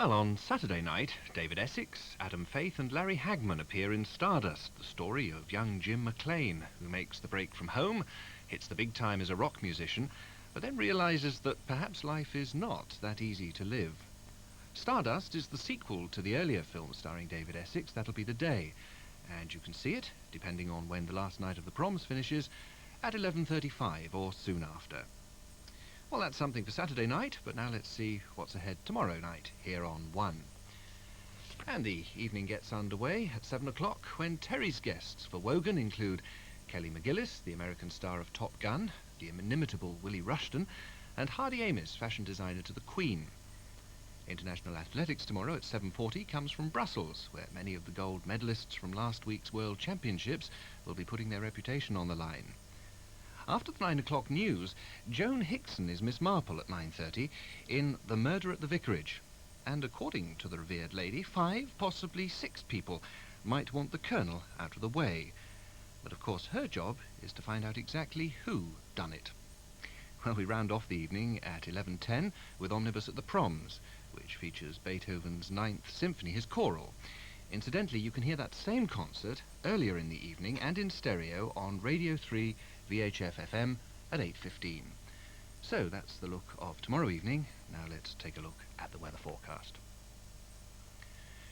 Well, on Saturday night, David Essex, Adam Faith and Larry Hagman appear in Stardust, the story of young Jim McLean, who makes the break from home, hits the big time as a rock musician, but then realises that perhaps life is not that easy to live. Stardust is the sequel to the earlier film starring David Essex, That'll Be the Day, and you can see it, depending on when the last night of the proms finishes, at 11:35 or soon after. Well, that's something for Saturday night, but now let's see what's ahead tomorrow night here on 1. And the evening gets underway at 7 o'clock when Terry's guests for Wogan include Kelly McGillis, the American star of Top Gun, the inimitable Willie Rushton, and Hardy Amis, fashion designer to the Queen. International athletics tomorrow at 7:40 comes from Brussels, where many of the gold medalists from last week's World Championships will be putting their reputation on the line. After the 9 o'clock news, Joan Hickson is Miss Marple at 9:30 in The Murder at the Vicarage. And according to the revered lady, 5, possibly 6 people might want the Colonel out of the way. But of course her job is to find out exactly who done it. Well, we round off the evening at 11:10 with Omnibus at the Proms, which features Beethoven's 9th Symphony, his choral. Incidentally, you can hear that same concert earlier in the evening and in stereo on Radio 3 VHF FM at 8:15. So that's the look of tomorrow evening. Now let's take a look at the weather forecast.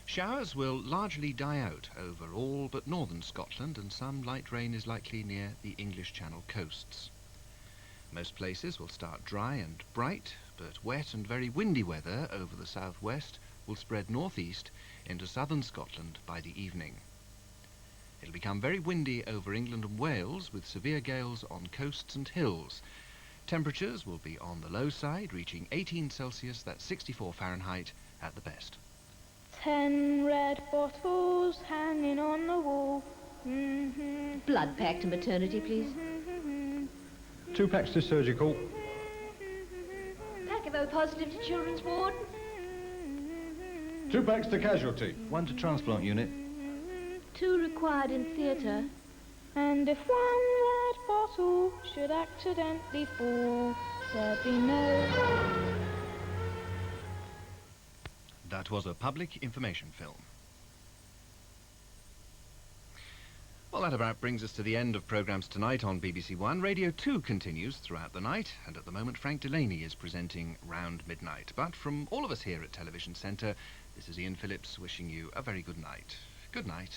Showers will largely die out over all but northern Scotland, and some light rain is likely near the English Channel coasts. Most places will start dry and bright, but wet and very windy weather over the southwest will spread northeast into southern Scotland by the evening. It'll become very windy over England and Wales, with severe gales on coasts and hills. Temperatures will be on the low side, reaching 18 Celsius, that's 64 Fahrenheit at the best. 10 red bottles hanging on the wall. Blood pack to maternity, please. 2 packs to surgical. Pack of O positive to children's ward. 2 packs to casualty. 1 to transplant unit. 2 required in theatre. And if 1 red bottle should accidentally fall, there'd be no... That was a public information film. Well, that about brings us to the end of programmes tonight on BBC1. Radio 2 continues throughout the night, and at the moment Frank Delaney is presenting Round Midnight. But from all of us here at Television Centre, this is Ian Phillips wishing you a very good night. Good night.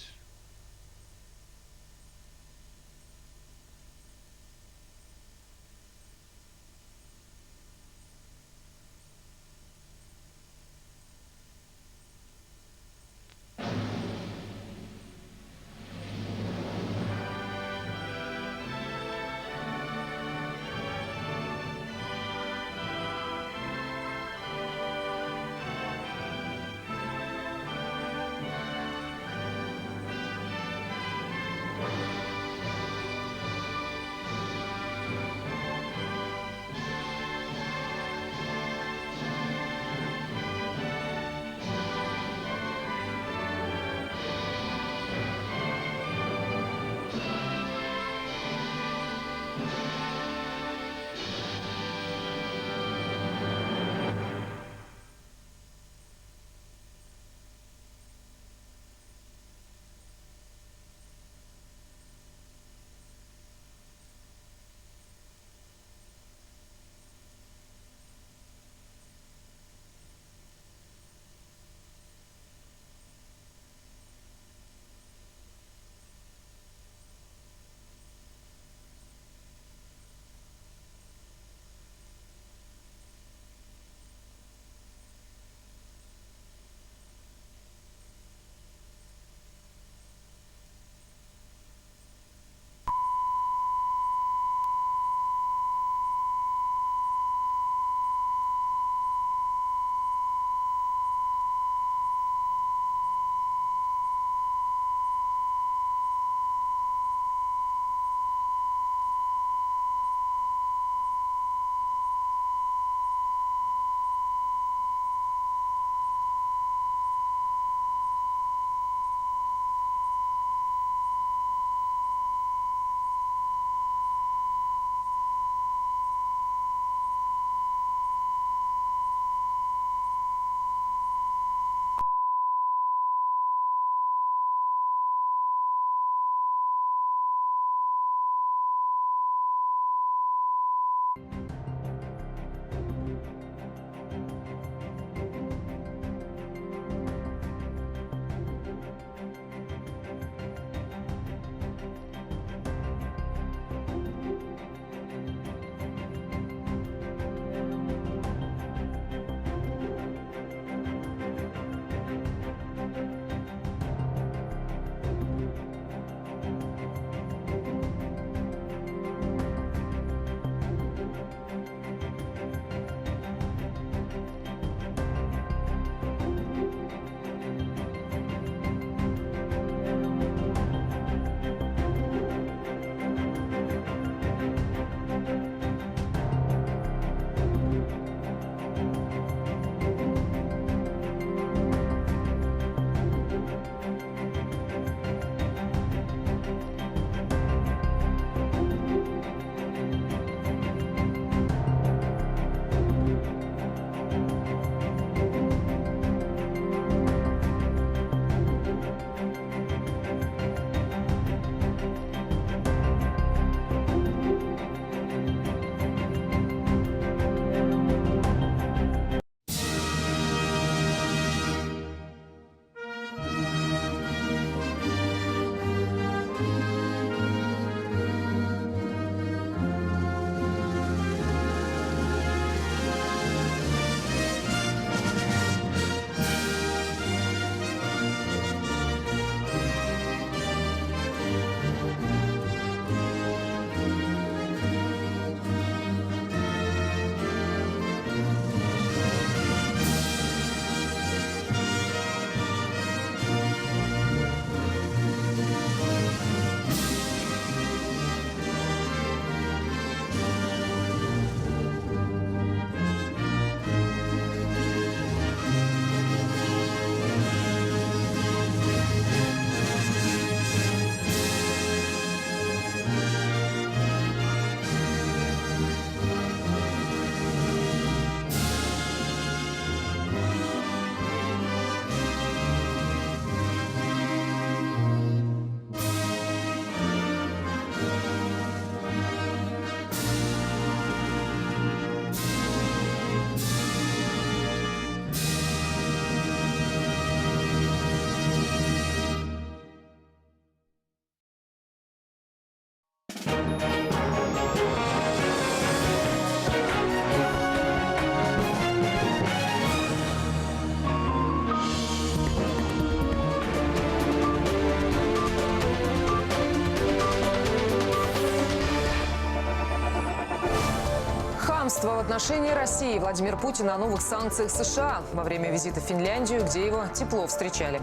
Лидерство в отношении России. Владимир Путин о новых санкциях США во время визита в Финляндию, где его тепло встречали.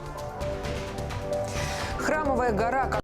Храмовая гора...